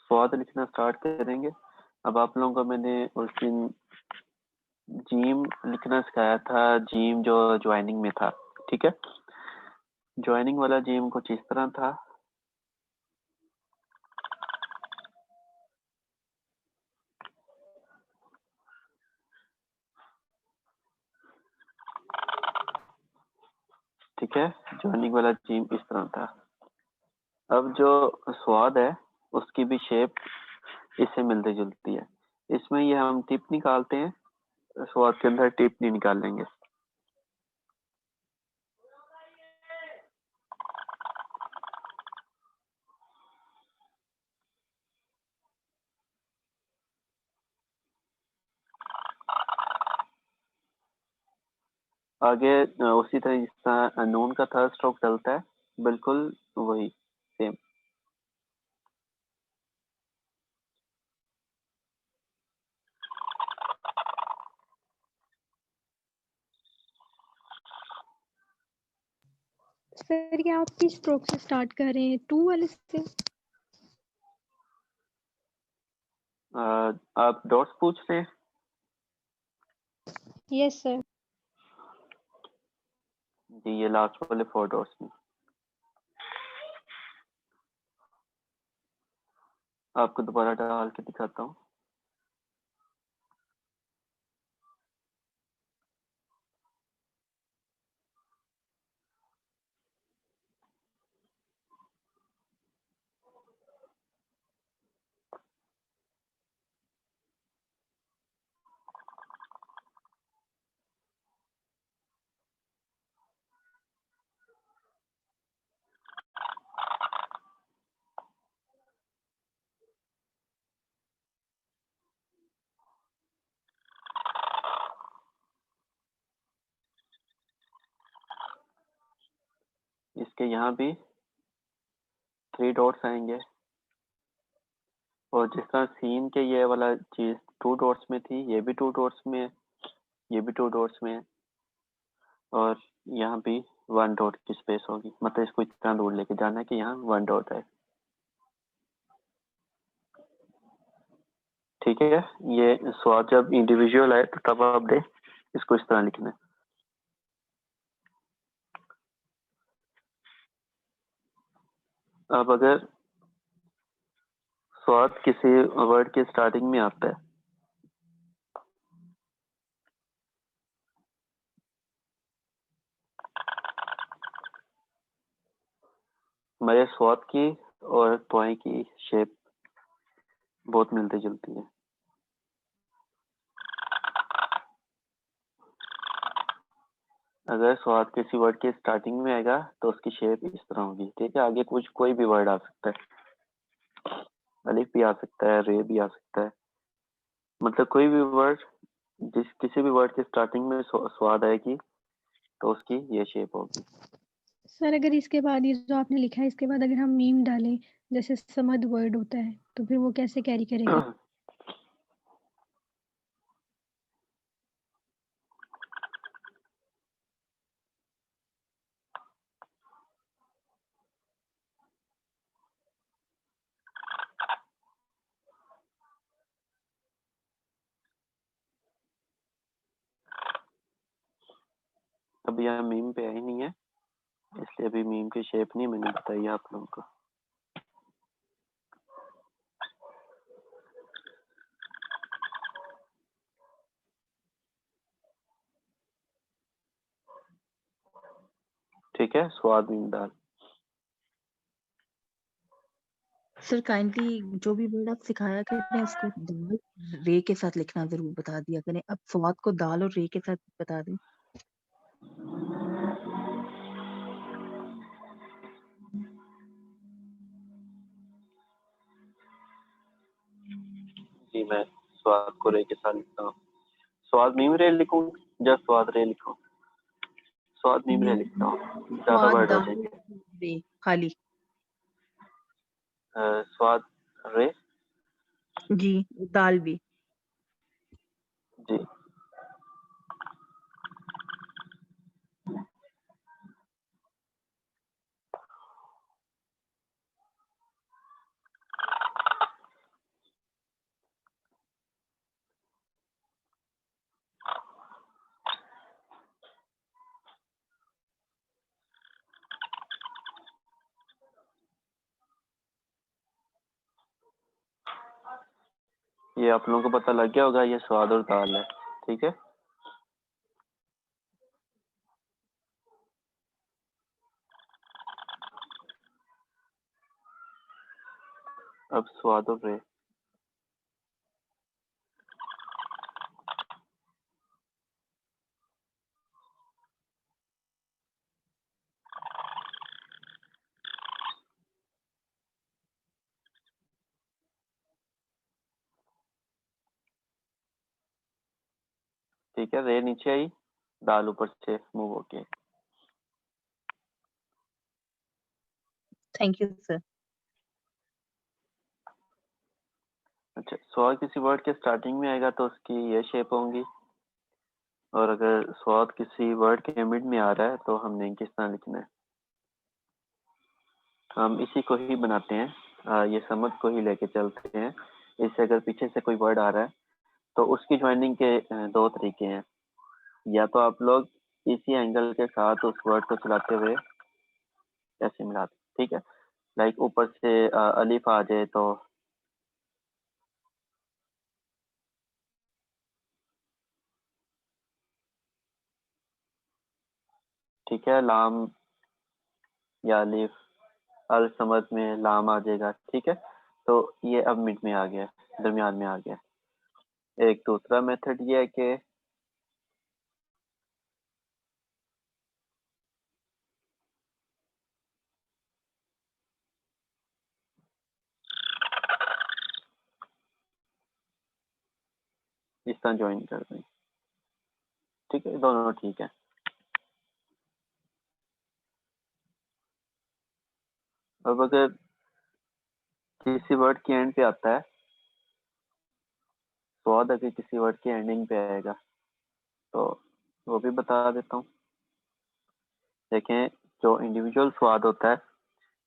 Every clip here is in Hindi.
स्वाद लिखना स्टार्ट करेंगे। अब आप लोगों को मैंने उस दिन जीम लिखना सिखाया था, जीम जो ज्वाइनिंग में था, ठीक है। ज्वाइनिंग वाला जीम कुछ इस तरह था। ठीक है, ज्वाइनिंग वाला जीम इस तरह था। अब जो स्वाद है उसकी भी शेप इससे मिलती जुलती है। इसमें ये हम टिप निकालते हैं, स्वाद के अंदर टिप नहीं निकालेंगे। आगे उसी तरह जिस तरह नून का थर्ड स्ट्रोक चलता है, बिल्कुल वही सेम। सर क्या आप किस स्ट्रोक से स्टार्ट कर रहे हैं, 2 वाले से? आप डॉट्स पूछ रहे हैं? Yes sir. जी, ये लास्ट वाले 4 डॉट्स में। आपको दोबारा डाल के दिखाता हूँ। इसके यहाँ भी 3 डॉट्स आएंगे, और जिस तरह सीन के ये वाला चीज 2 डॉट्स में थी, ये भी 2 डॉट्स में है, ये भी 2 डॉट्स में है, और यहाँ भी 1 डॉट की स्पेस होगी। मतलब इसको इतना दूर लेके जाना है कि यहाँ 1 डॉट है। ठीक है, ये स्वाद जब इंडिविजुअल है तो तब आप दे इसको इस तरह लिखना है। अब अगर स्वाद किसी वर्ड के स्टार्टिंग में आता है, मेरे स्वाद की और टॉय की शेप बहुत मिलती जुलती है। अगर स्वाद किसी वर्ड के स्टार्टिंग में आएगा तो उसकी शेप इस तरह होगी। ठीक है, आगे कुछ कोई भी वर्ड आ सकता है, अलिफ भी आ सकता है, रे भी आ सकता है, मतलब कोई भी वर्ड, जिस किसी भी वर्ड के स्टार्टिंग में स्वाद आएगी तो उसकी ये शेप होगी। सर अगर इसके बाद ये जो आपने लिखा है इसके बाद अगर हम मीम डालें, जैसे समद वर्ड होता है, तो फिर वो कैसे कैरी करेगा? अभी यहाँ मीम पे आई नहीं है, इसलिए अभी मीम की शेप नहीं मैंने बताई आप लोगों को। ठीक है, स्वाद मीम दाल। सर काइंडली जो भी वर्ड आप सिखाया करें उसको दाल रे के साथ लिखना जरूर बता दिया करें। अब स्वाद को दाल और रे के साथ बता दें। जी, मैं स्वाद को रे के साथ लिखता हूँ। स्वाद मीम रे लिखूं या स्वाद रे लिखूं? स्वाद मीम रे लिखता हूँ, ज्यादा स्वाद वर्ड हो दाल जाएंगे। रे खाली। स्वाद रे। जी दाल भी। जी, ये आप लोगों को पता लग गया होगा, ये स्वाद और दाल है। ठीक है, अब स्वाद और रे। ठीक है, रे नीचे आई, दाल ऊपर से मूव हो गई। Thank you sir. अच्छा, स्वाद किसी वर्ड के स्टार्टिंग में आएगा तो उसकी ये शेप होंगी, और अगर स्वाद किसी वर्ड के मिड में आ रहा है तो हमने किस तरह लिखना है। हम इसी को ही बनाते हैं, ये समझ को ही लेके चलते हैं। इससे अगर पीछे से कोई वर्ड आ रहा है तो उसकी ज्वाइनिंग के दो तरीके हैं। या तो आप लोग इसी एंगल के साथ उस वर्ड को चलाते हुए ऐसे मिलाते, ठीक है। लाइक ऊपर से अलिफ आ जाए तो ठीक है, लाम या अलिफ, अल समझ में लाम आ जाएगा। ठीक है, तो ये अब मिड में आ गया, दरमियान में आ गया। एक दूसरा मेथड ये है कि इस तरह ज्वाइन कर दें। ठीक है, दोनों ठीक है। अब अगर किसी वर्ड के एंड पे आता है, स्वाद अगर किसी वर्ड की एंडिंग पे आएगा तो वो भी बता देता हूँ। देखें, जो इंडिविजुअल स्वाद होता है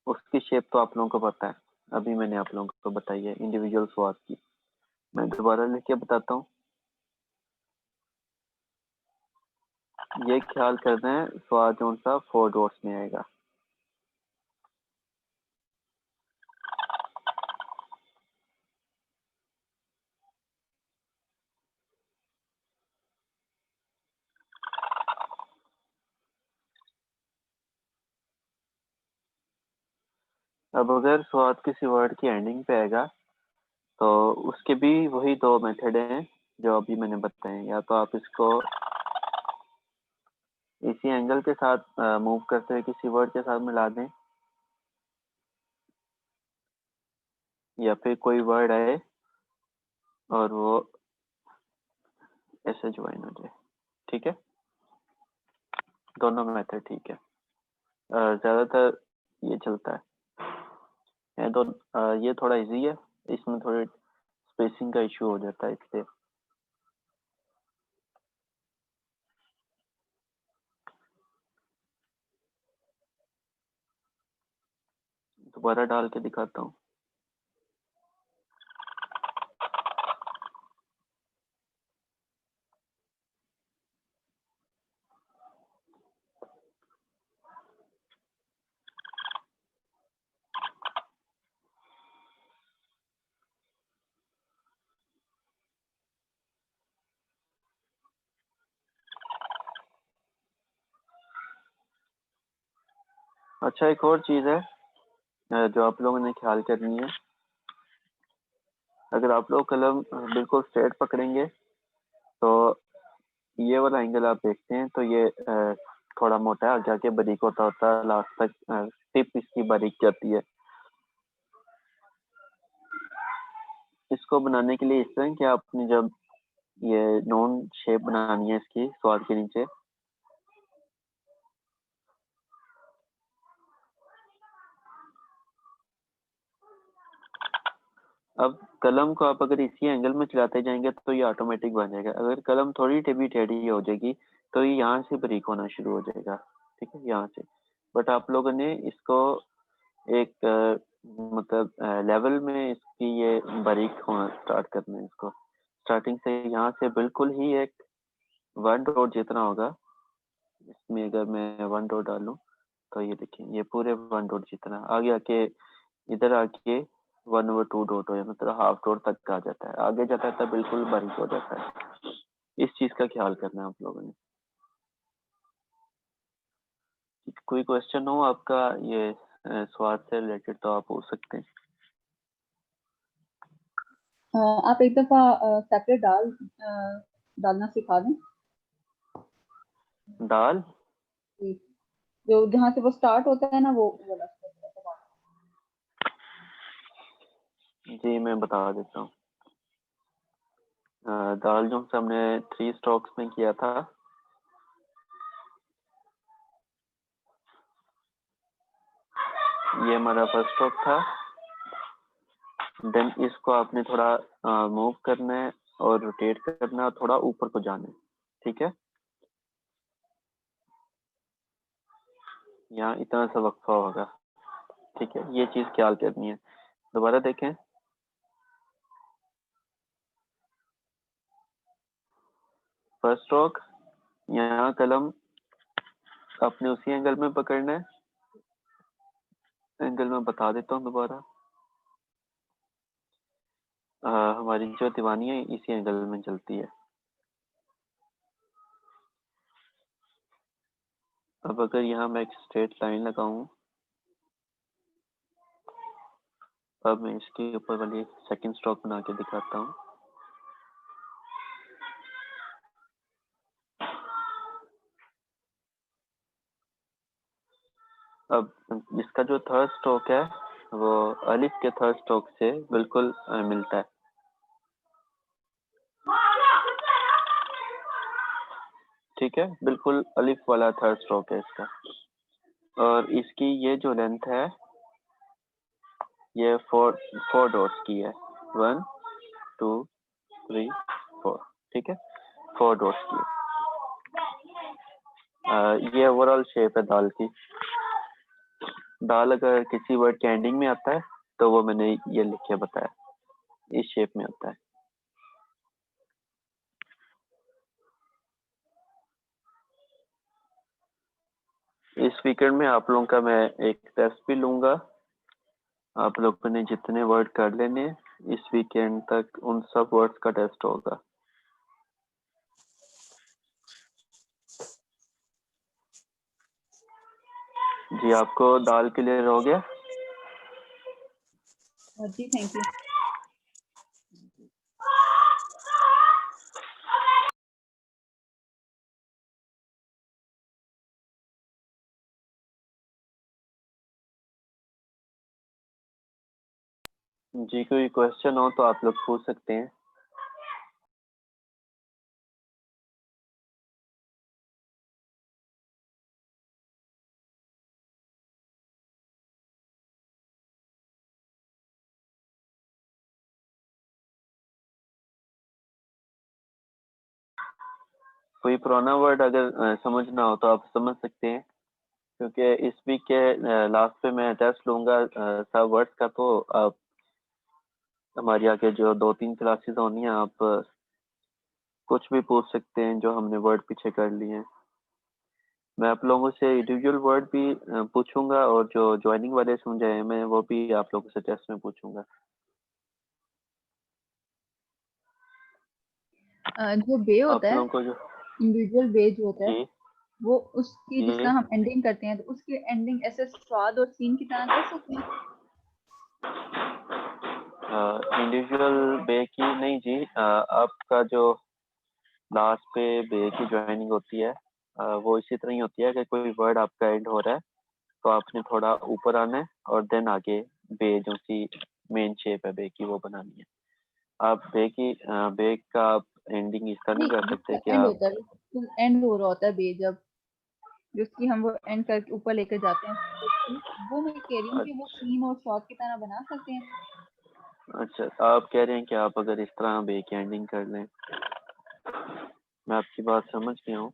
उसकी शेप तो आप लोगों को पता है, अभी मैंने आप लोगों को बताई है इंडिविजुअल स्वाद की। मैं दोबारा लिख के बताता हूँ। ये ख्याल करना है, स्वाद जो सा 4 डॉट्स में आएगा। अब अगर स्वाद किसी वर्ड की एंडिंग पे आएगा तो उसके भी वही दो मेथड हैं जो अभी मैंने बताए हैं। या तो आप इसको इसी एंगल के साथ मूव करते हुए किसी वर्ड के साथ मिला दें, या फिर कोई वर्ड आए और वो ऐसे ज्वाइन हो जाए। ठीक है, दोनों मेथड ठीक है। ज्यादातर ये चलता है तो ये थोड़ा इजी है, इसमें थोड़ी स्पेसिंग का इशू हो जाता है इससे। दोबारा डाल के दिखाता हूँ। अच्छा, एक और चीज है जो आप लोगों ने ख्याल करनी है। अगर आप लोग कलम बिल्कुल स्ट्रेट पकड़ेंगे तो ये वाला एंगल आप देखते हैं तो ये थोड़ा मोटा है, आगे जाके बारीक होता होता है, लास्ट तक टिप इसकी बारीक जाती है। इसको बनाने के लिए इस तरह कि आपने जब ये नॉन शेप बनानी है इसकी स्वाद के नीचे, अब कलम को आप अगर इसी एंगल में चलाते जाएंगे तो ये ऑटोमेटिक बन जाएगा। अगर कलम थोड़ी टेढ़ी टेढ़ी हो जाएगी तो ये यहाँ से बारीक होना शुरू हो जाएगा। ठीक है, यहाँ से। बट आप लोगों ने इसको एक मतलब लेवल में इसकी ये बारीक होना स्टार्ट करना है। इसको स्टार्टिंग से यहाँ से बिल्कुल ही एक 1 डॉट जितना होगा, इसमें अगर मैं 1 डॉट डालूं तो ये देखिए ये पूरे 1 डॉट जितना आगे आके इधर आके 1/2 डॉट हो, मतलब हाफ डॉट तक आ जाता है, आगे जाता है तब बिल्कुल बारीक हो जाता है। इस चीज का ख्याल करना है आप लोगों ने। कोई क्वेश्चन हो आपका ये स्वाद से रिलेटेड तो आप पूछ सकते हैं। आप एक दफा सेपरेट दाल डालना सिखा दें। दाल जी, जो जहाँ से वो स्टार्ट होता है ना वो वाला जी मैं बता देता हूँ। दाल जो हमने 3 स्ट्रोक्स में किया था, ये हमारा फर्स्ट स्ट्रोक था। देन इसको आपने थोड़ा मूव करना है और रोटेट करना है, थोड़ा ऊपर को जाना है, ठीक है। यहाँ इतना सा वक्फा होगा, ठीक है, ये चीज ख्याल करनी है। दोबारा देखें, फर्स्ट स्ट्रोक, यहाँ कलम आपने उसी एंगल में पकड़ना है। एंगल में बता देता हूँ दोबारा, हमारी जो दीवानी है इसी एंगल में चलती है। अब अगर यहाँ मैं एक स्ट्रेट लाइन लगाऊं, अब मैं इसके ऊपर वाली सेकंड स्ट्रोक बना के दिखाता हूँ। अब इसका जो थर्ड स्ट्रोक है वो अलिफ के थर्ड स्ट्रोक से बिल्कुल मिलता है, ठीक है, बिल्कुल अलिफ वाला थर्ड स्ट्रोक है इसका। और इसकी ये जो लेंथ है ये 4 डॉट्स की है, 1 2 3 4, ठीक है, 4 डॉट्स की है। ये ओवरऑल शेप है दाल की। दाल अगर किसी वर्ड के एंडिंग में आता है तो वो मैंने ये लिख के बताया, इस शेप में आता है। इस वीकेंड में आप लोगों का मैं एक टेस्ट भी लूंगा। आप लोगों ने जितने वर्ड कर लेने इस वीकेंड तक उन सब वर्ड्स का टेस्ट होगा। जी आपको दाल क्लियर हो गया? जी थैंक यू। जी कोई क्वेश्चन हो तो आप लोग पूछ सकते हैं। कोई पुराना वर्ड अगर समझ ना हो तो आप समझ सकते हैं, क्योंकि इस वीक के लास्ट पे मैं टेस्ट लूंगा सब वर्ड्स का। तो आप हमारी आगे जो 2-3 क्लासेस होनी है, आप कुछ भी पूछ सकते हैं जो हमने वर्ड पीछे कर लिए हैं। मैं आप लोगों से इंडिविजुअल वर्ड भी पूछूंगा और जो ज्वाइनिंग वाले समझाए मैं वो भी आप लोगों से टेस्ट में पूछूंगा। जो बे होता आप है, लोगों को जो इंडिविजुअल बे जो होता है जी वो उसकी जिस जी तरह हम एंडिंग करते हैं तो उसकी एंडिंग ऐसे स्वाद और सीन की तरह कर सकते हैं। इंडिविजुअल बे की नहीं जी, आपका जो लास्ट पे बे की ज्वाइनिंग होती है वो इसी तरह ही होती है। अगर कोई वर्ड आपका एंड हो रहा है तो आपने थोड़ा ऊपर आना है और देन आगे बे जो सी मेन शेप है बे की वो बनानी है। आप बे का आप एंडिंग इसका नहीं कर सकते कि एंड आप होता है, एंड हो रहा होता है बे जब जिसकी हम वो एंड करके ऊपर लेकर जाते हैं, वो मैं कह रही हूँ कि वो सीन और शॉट की तरह बना सकते हैं। अच्छा आप कह रहे हैं कि आप अगर इस तरह बे की एंडिंग कर लें। मैं आपकी बात समझ गया हूँ।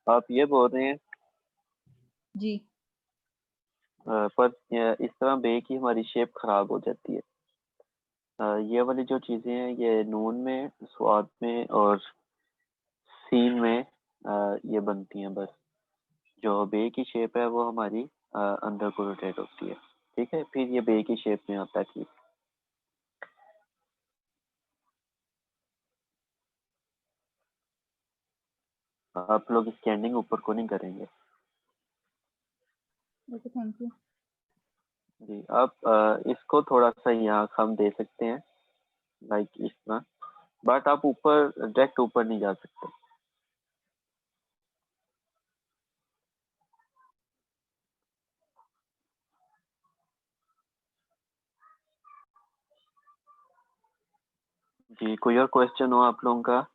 आप ये बोल रहे हैं जी पर इस तरह बे की हमारी शेप खराब हो जाती है। ये वाली जो चीजें हैं ये नून में, स्वाद में और सीन में ये बनती हैं बस। जो बे की शेप है वो हमारी अंदर को रोटेट होती है, ठीक है। फिर ये बे की शेप में आता है ठीक। आप लोग स्कैनिंग ऊपर को नहीं करेंगे ओके, थैंक यू। जी। आप इसको थोड़ा सा यहाँ हम दे सकते हैं लाइक इस तरह, बट आप ऊपर डायरेक्ट ऊपर नहीं जा सकते। जी, कोई और क्वेश्चन हो आप लोगों का?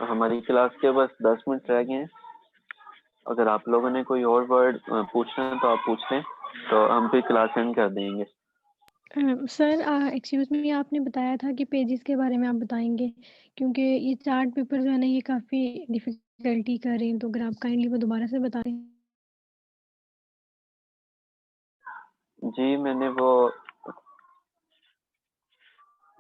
हमारी क्लास के बस 10 मिनट रह गए हैं। अगर आप लोगों ने कोई और वर्ड पूछना है तो आप पूछ लें, तो हम फिर क्लास एंड कर देंगे। सर एक्सक्यूज मी, आपने बताया था कि पेजेस के बारे में आप बताएंगे, क्योंकि ये चार्ट पेपर जो है ना ये काफ़ी डिफिकल्टी कर रहे हैं, तो अगर आप काइंडली वो दोबारा से बता दें। जी, मैंने वो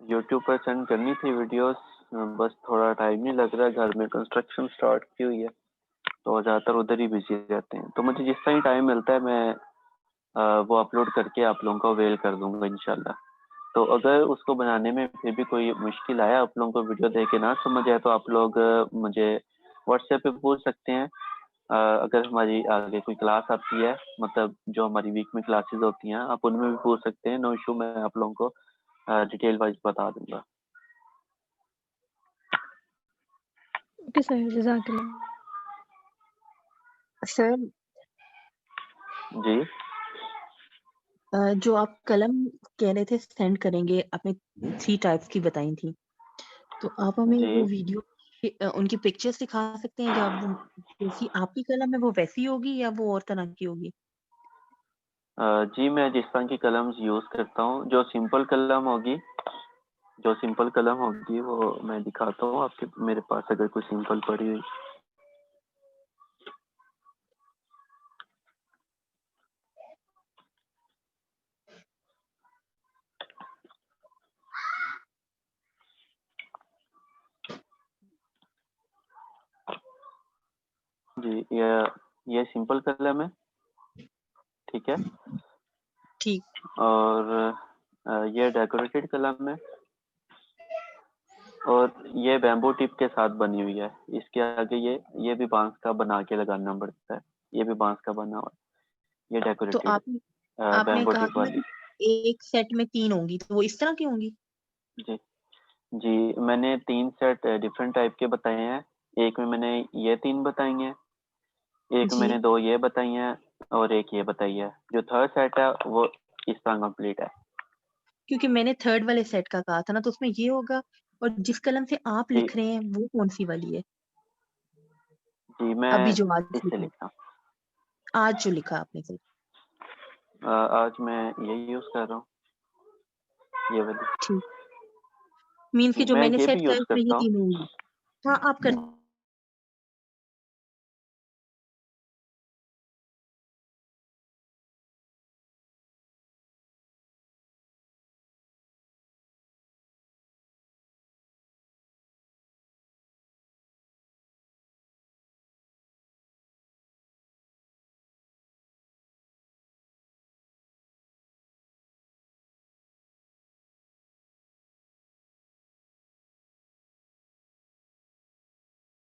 यूट्यूब पर सेंड करनी थी वीडियोस, बस थोड़ा टाइम नहीं लग रहा है, घर में कंस्ट्रक्शन स्टार्ट की हुई है तो ज़्यादातर उधर ही बिजी रहते हैं। तो मुझे जिस तरह टाइम मिलता है मैं वो अपलोड करके आप लोगों को अवेल कर दूंगा इंशाल्लाह। तो अगर उसको बनाने में फिर भी कोई मुश्किल आया, आप लोगों को वीडियो देख के ना समझ आए, तो आप लोग मुझे व्हाट्सएप पे पूछ सकते हैं। अगर हमारी आगे कोई क्लास आती है, मतलब जो हमारी वीक में क्लासेस होती हैं, आप उनमें भी पूछ सकते हैं, नो इशू। मैं आप लोगों को डिटेल वाइज बता दूंगा। ओके सर, जज़ाकल्लाह। सर जी जो आप कलम कह रहे थे सेंड करेंगे, आपने 3 टाइप्स की बताई थी, तो आप हमें जी वो वीडियो उनकी पिक्चर्स दिखा सकते हैं, या वो जैसी आपकी कलम है वो वैसी होगी या वो और तरह की होगी? जी, मैं जिस तरह की कलम्स यूज़ करता हूँ, जो सिंपल कलम होगी वो मैं दिखाता हूँ आपके, मेरे पास अगर कोई सिंपल पड़ी हुई। जी, ये सिंपल कलम है, ठीक है। ठीक। और ये डेकोरेटेड कलम है, और ये बैम्बू टिप के साथ बनी हुई है। इसके आगे ये भी बांस का बना के लगाना पड़ता है, ये भी बांस का बना हुआ है। ये तो डेकोरेटेड आपने बैम्बू कहा टिप था ना वाली। कि एक सेट में 3 होंगी, तो वो इस तरह की होंगी? जी जी, मैंने 3 सेट डिफरेंट टाइप के बताए हैं। एक में मैंने ये 3 बताई हैं, एक में जी। मैंने 2 ये बताई हैं, और एक ये बताई है। जो थर्ड सेट है वो इस तरह कंप्लीट है। क्योंकि मैंने थर्ड वाले सेट का कहा था ना, तो उसमें ये होगा। और जिस कलम से आप जी लिख रहे हैं वो कौन सी वाली है? जी, मैं अभी जो आज इससे लिखा, लिख रहा आज जो लिखा आपने फिर? हूँ। आज मैं यही यूज़ कर रहा हूँ, ये वाली। ठीक। मीन्स कि जो मैं मैंने ये सेट भी किया है यूज़ उसमें ये करता हूँ। 3 होंगी। हाँ, आप कर